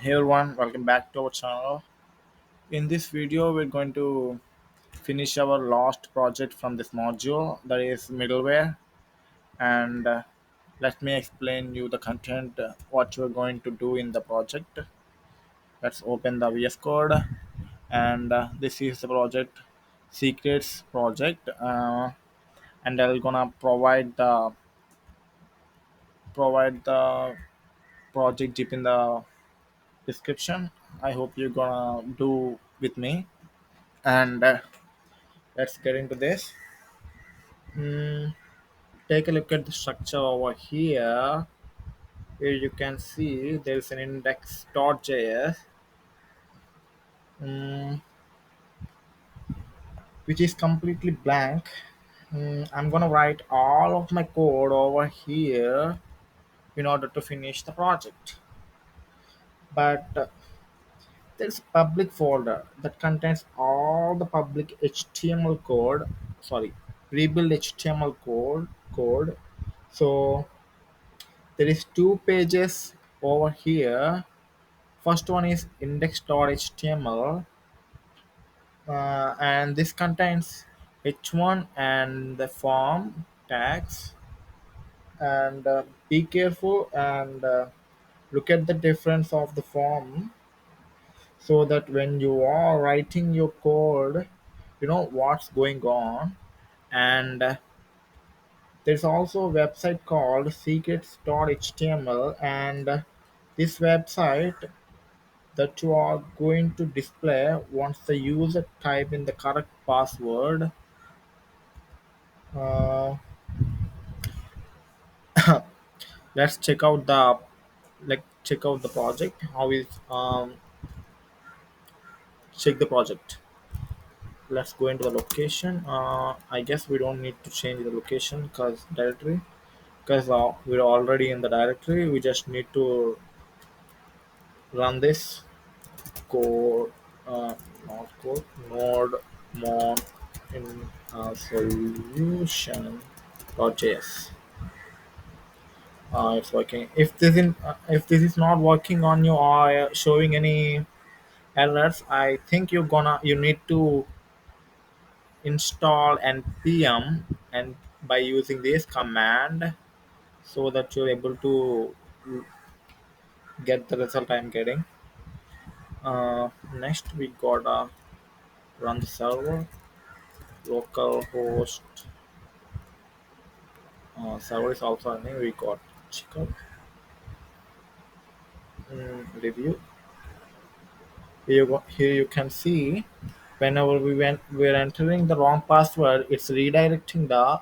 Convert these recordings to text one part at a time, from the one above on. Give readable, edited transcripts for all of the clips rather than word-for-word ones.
Hey everyone, welcome back to our channel. In this video, we're going to finish our last project from this module, that is middleware. And let me explain you the content, what you're going to do in the project. Let's open the VS Code, and this is the project, secrets project, and I'm gonna provide the project zip in the description. I hope you're gonna do with me, and let's get into this. Mm, Take a look at the structure over here. Here you can see there's an index.js, mm, which is completely blank. I'm gonna write all of my code over here in order to finish the project. But there's a public folder that contains all the public HTML code. Sorry, pre-built HTML code. So there is two pages over here. First one is index.html, and this contains h1 and the form tags. And be careful and look at the difference of the form, so that when you are writing your code, you know what's going on. And there's also a website called secrets.html, and this website that you are going to display once the user type in the correct password. Uh, let's check out the project. How is check the project. Let's go into the location. I guess we don't need to change the location because directory, because we're already in the directory. We just need to run this code, not code, node mon in solution.js. It's working. If this is not working on you or showing any errors, I think you need to install npm and by using this command, so that you're able to get the result I'm getting. Next, we gotta run the server, localhost. Server is also running. We got check out, review. Here you can see, whenever we're entering the wrong password, it's redirecting the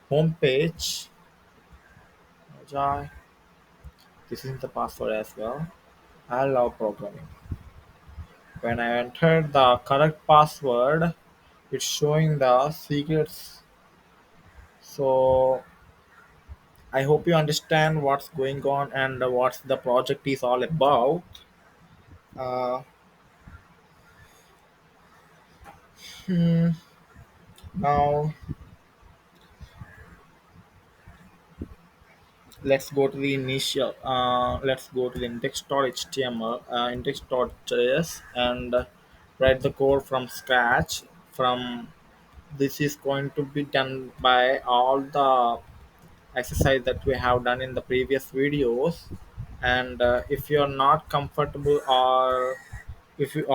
home page. Jai. This is the password as well. I love programming. When I entered the correct password, it's showing the secrets. So I hope you understand what's going on and what the project is all about. Uh, hmm, Now let's go to the initial. Let's go to the index.html, index.js, and write the code from scratch. From this is going to be done by all the exercise that we have done in the previous videos. And if you're not comfortable, or if you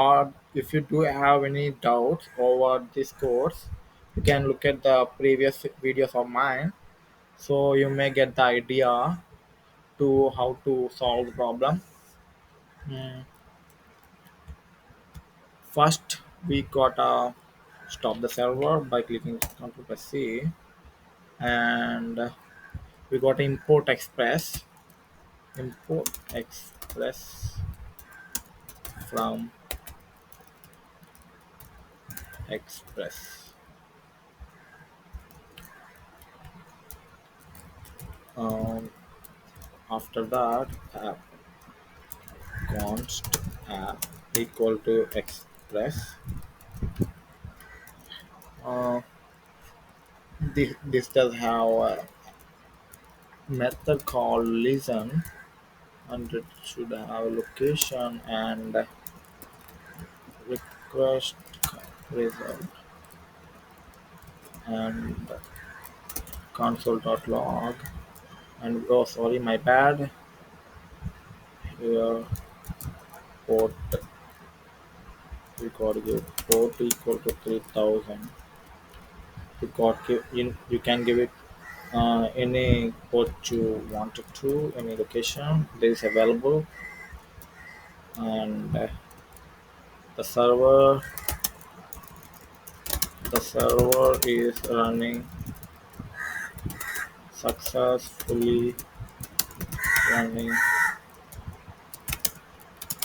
do have any doubts over this course, you can look at the previous videos of mine, so you may get the idea to how to solve the problem. Mm, First, we gotta stop the server by clicking Ctrl plus C, and we got import express from express. Um, After that, const app equal to express. Uh, this does have a method called listen, and it should have a location and request result and console.log and oh sorry my bad here port we got to give port equal to 3000 you can give it any port you wanted to any location that is available and the server is running successfully running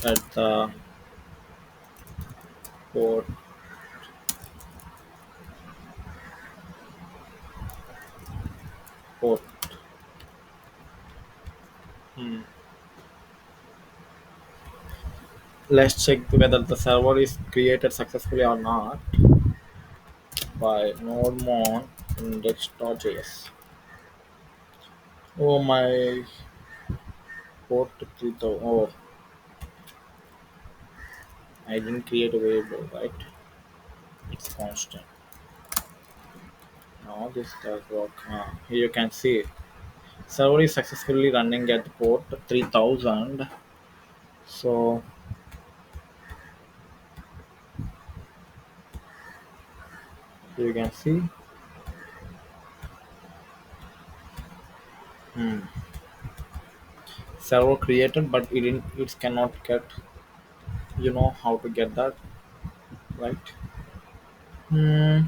at the port port. Hmm. Let's check whether the server is created successfully or not by nodemon index.js. Oh my port 3000. Oh, I didn't create a variable, right? It's constant. Now this does work. Here you can see server is successfully running at port 3000. So here you can see hmm, server created, but it cannot get how to get that right. Hmm.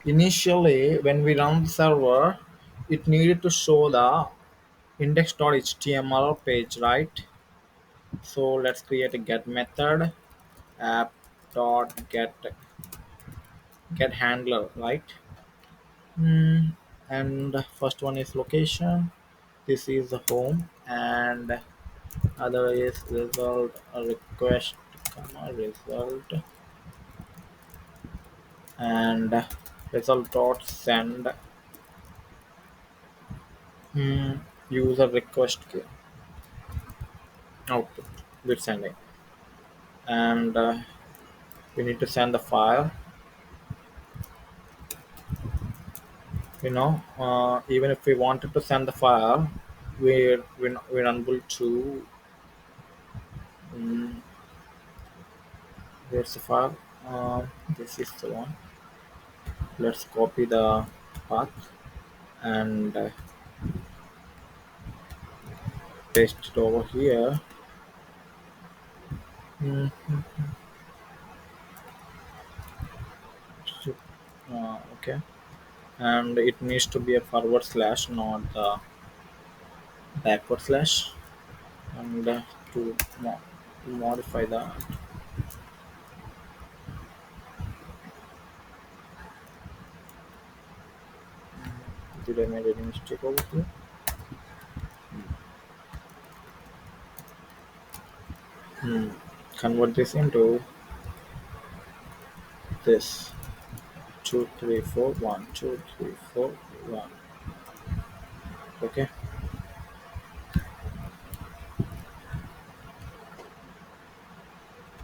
Initially, when we run the server, it needed to show the index.html page, right? So let's create a get method app.get handler, right? And the first one is location. This is the home, and other is result a request, comma result, and result dot send user request output with sending, and we need to send the file. Even if we wanted to send the file, we're unable to. Um, where's the file? This is the one. Let's copy the path and paste it over here. Mm, okay, and it needs to be a forward slash, not the backward slash. And to modify that, did I make any mistake over here? Hmm. Convert this into this 2341 2341. Okay,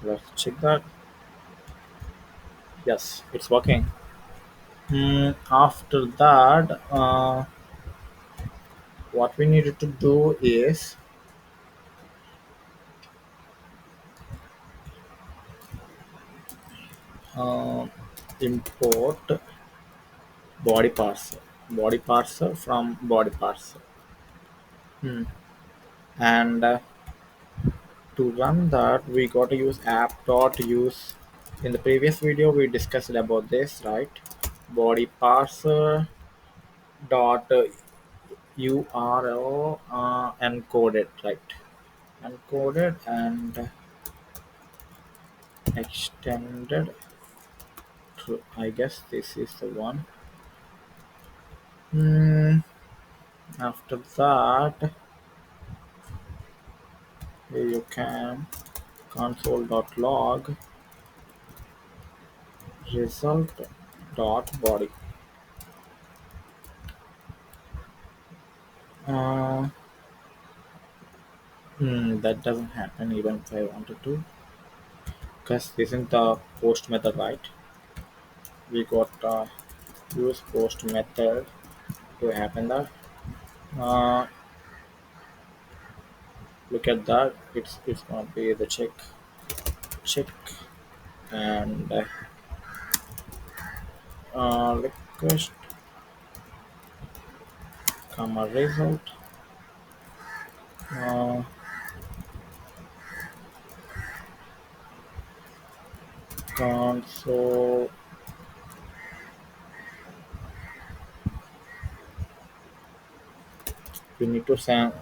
let's check that. Yes, it's working. After that, what we needed to do is uh, import body parser, body parser from body parser. And to run that, we got to use app.use. In the previous video, we discussed about this, right? Body parser dot URL encoded, right? Encoded and extended to, I guess this is the one. Hmm. After that, here you can console.log result.body. Uh, That doesn't happen even if I wanted to, because this isn't the post method, right? We got use post method to happen that. Uh, Look at that. It's gonna be the check and request comma result. Uh, Console. We need to send.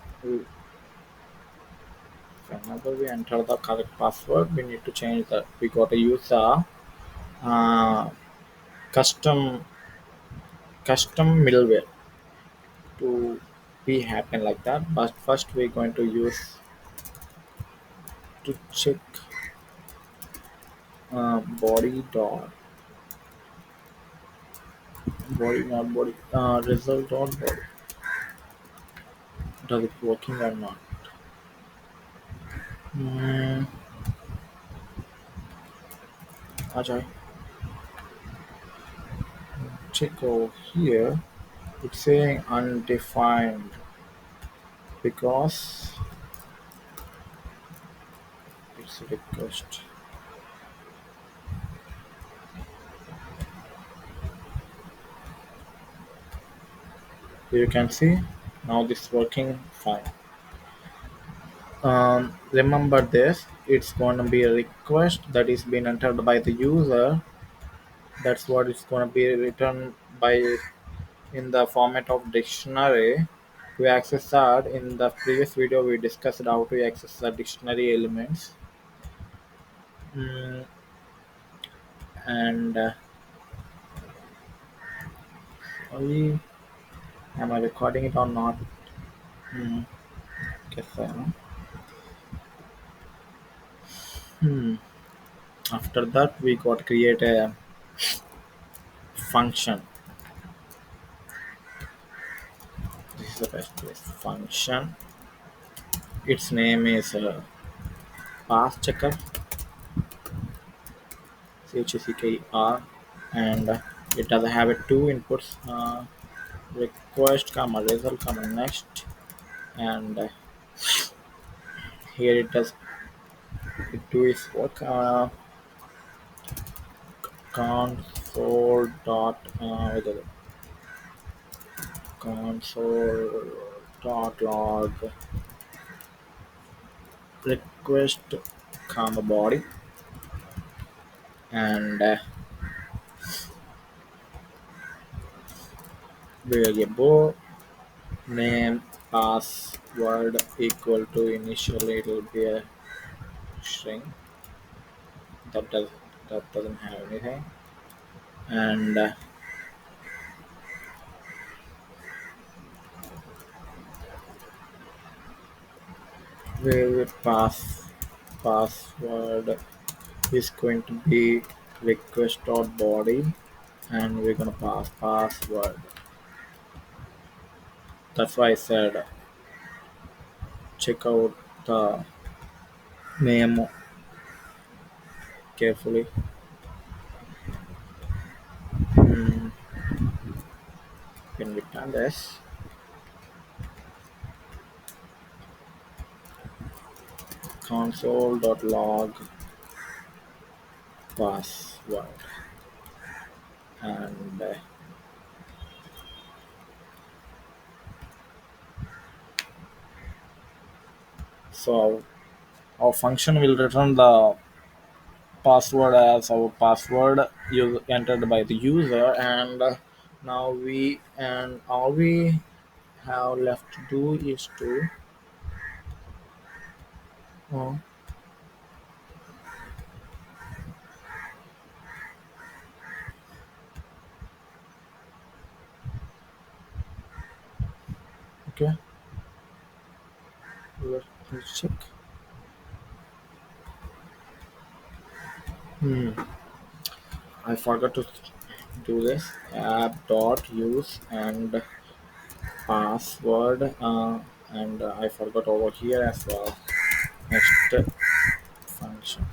Whenever we enter the correct password, we need to change that. We got to use the uh, custom middleware to be happen like that. But first, we're going to use to check body dot body not body result dot body. Does it working or not? Hmm. Ajay, check over here. It's saying undefined because it's a request. You can see now this working fine. Remember this, it's going to be a request that is being entered by the user. That's what it's going to be written by in the format of dictionary. To access that, in the previous video we discussed how to access the dictionary elements. Mm, and sorry, am I recording it or not? Hmm, guess I am. Hmm. After that, we got create a function. This is the best place. Function. Its name is pass checker. CHECKER, and it does have a two inputs. Request comma result comma next, and here it does it do its work. Console dot with the console dot log request comma body, and variable name password equal to initially it will be a string that does that doesn't have anything, and where the password is going to be request dot body, and we're gonna pass password. That's why I said check out the name carefully. Mm, when we done this, console.log password, and so our function will return the password as our password entered by the user, and now we and all we have left to do is to uh, okay, let's check. Hmm. I forgot to do this app dot use and password, and I forgot over here as well. Next function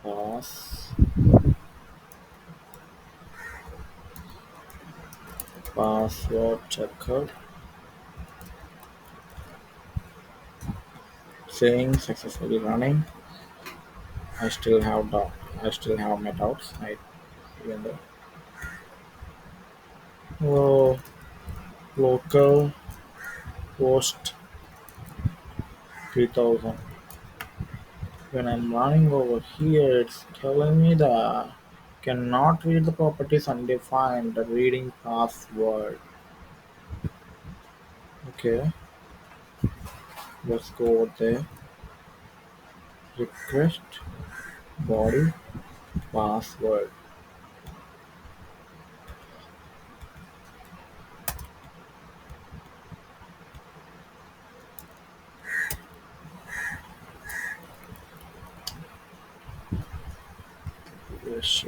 pass password checker saying successfully running. I still have doubt. I still have my doubts. I even though oh, local host 3000. When I'm running over here, it's telling me that cannot read the properties undefined. The reading password. Okay, let's go over there. Request body password. Yes,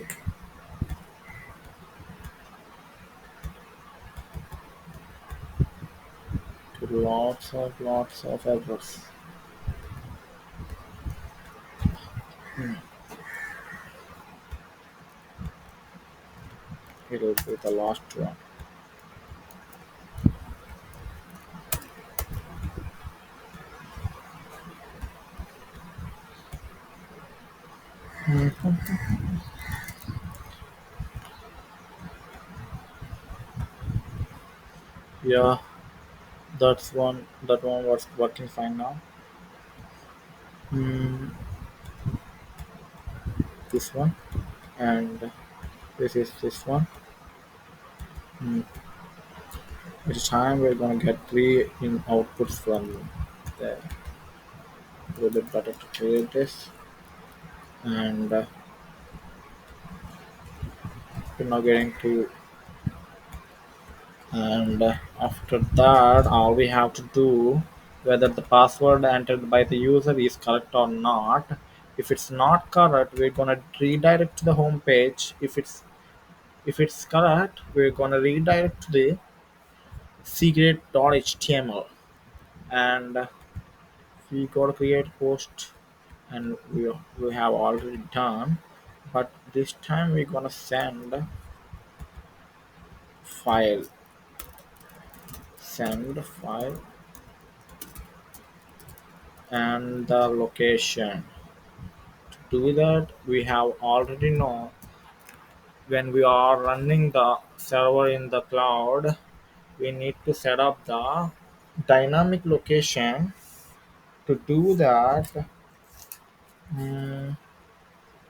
lots of errors. It'll be the last one. Yeah, that's one. That one was working fine now. Hmm, this one and this is this one. Hmm. Each time we're gonna get three in outputs from there. A little bit better to create this, and we're now getting to. And after that, all we have to do whether the password entered by the user is correct or not. If it's not correct, we're gonna redirect to the home page. If it's correct, we're gonna redirect to the secret.html, and we gotta create post, and we have already done. But this time we're gonna send file, send file, and the location. To do that, we have already know when we are running the server in the cloud, we need to set up the dynamic location. To do that, mm,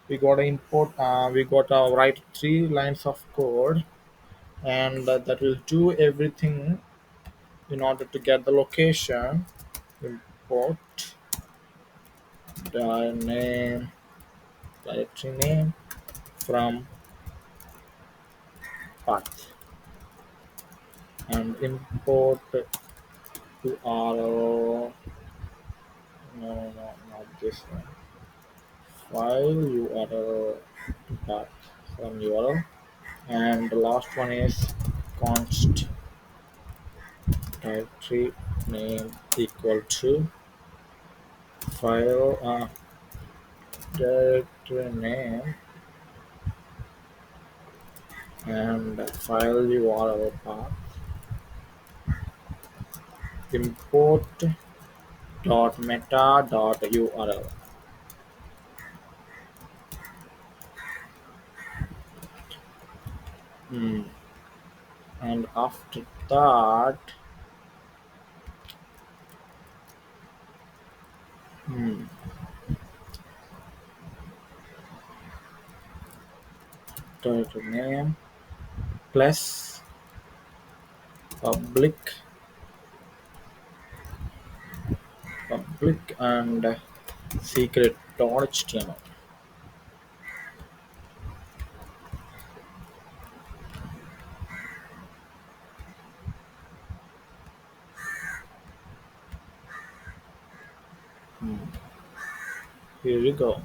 we got to import. We got to write three lines of code, and that will do everything in order to get the location. Import the name, directory name from path, and import URL. No, no, not this one. File URL path from URL, and the last one is const directory name equal to file directory name and file URL path. Import dot meta dot URL. Hmm. And after that, hmm, directory name plus public and secret.html. Here you go.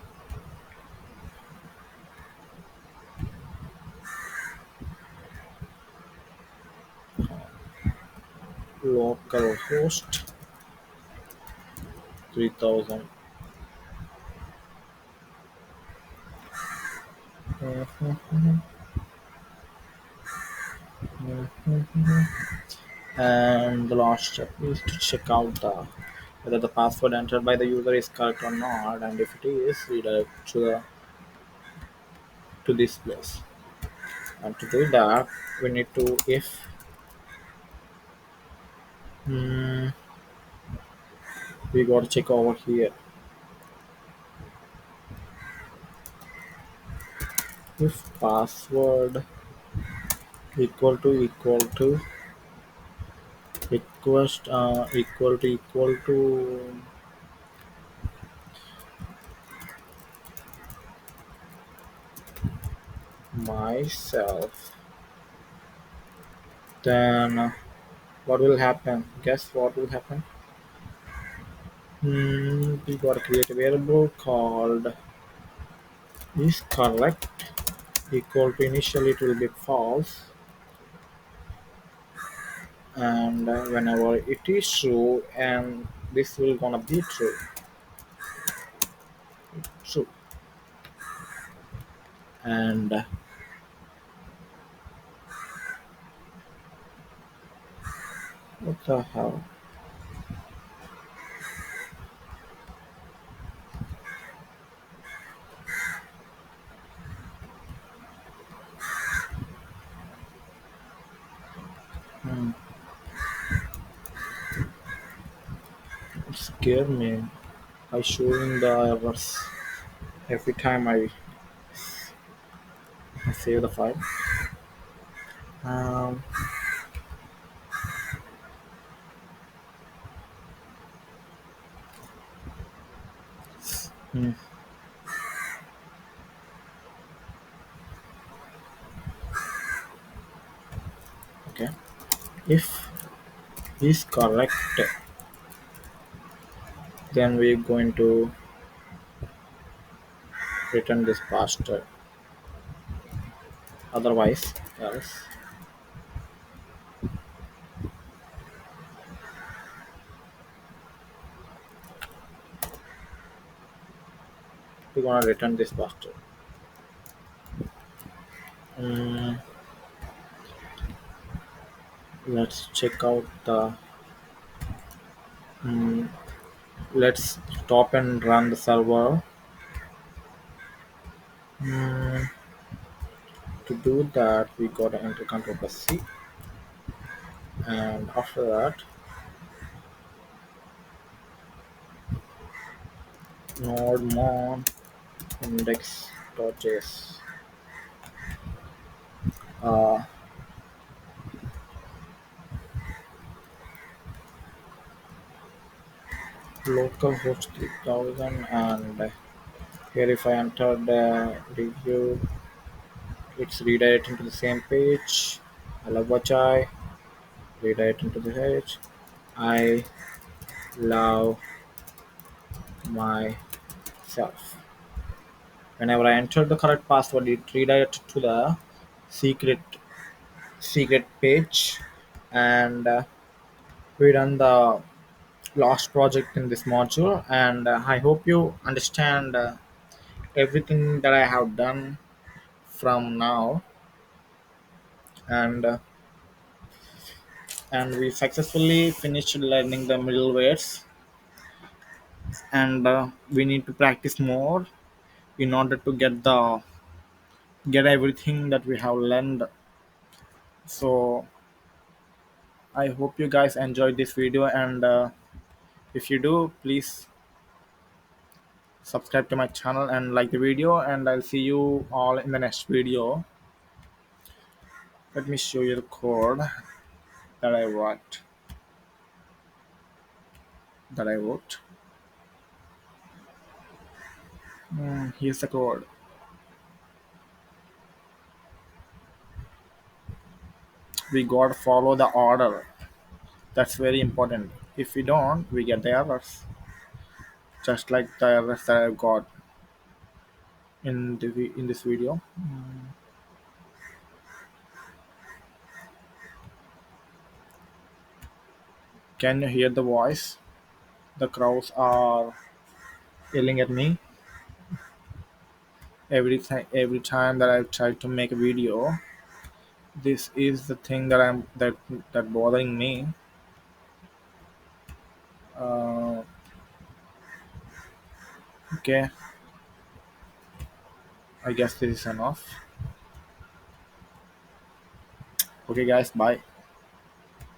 Localhost 3000. And the last step is to check out whether the password entered by the user is correct or not, and if it is, redirect to this place. And to do that, we need to if hmm, we got to check over here if password equal to request equal to myself, then what will happen? Guess what will happen? We got to create a variable called is correct equal to initially it will be false, and whenever it is true, and this will gonna be true, and what the hell? Hmm, it scared me by showing the errors every time I save the file. Um, hmm, okay, if is correct, then we're going to return this faster. Otherwise, else we're gonna return this faster. Mm, let's check out the. Mm, let's stop and run the server. Mm, to do that, we gotta enter Control plus C, and after that, node mon index.js. Uh, localhost 3000, and here if I enter the review, it's redirecting to the same page. I love what I redirecting to the page. I love myself. Whenever I enter the correct password, it redirects to the secret secret page, and we run the last project in this module. And I hope you understand everything that I have done from now, and we successfully finished learning the middlewares, and we need to practice more in order to get everything that we have learned. So I hope you guys enjoyed this video, and if you do, please subscribe to my channel and like the video, and I'll see you all in the next video. Let me show you the code that I wrote. Here's the code. We gotta follow the order. That's very important. If we don't, we get the errors, just like the errors that I got in this video. Can you hear the voice The crows are yelling at me every time that I try to make a video. This is the thing that bothering me. uh, okay, I guess this is enough. Okay guys, bye.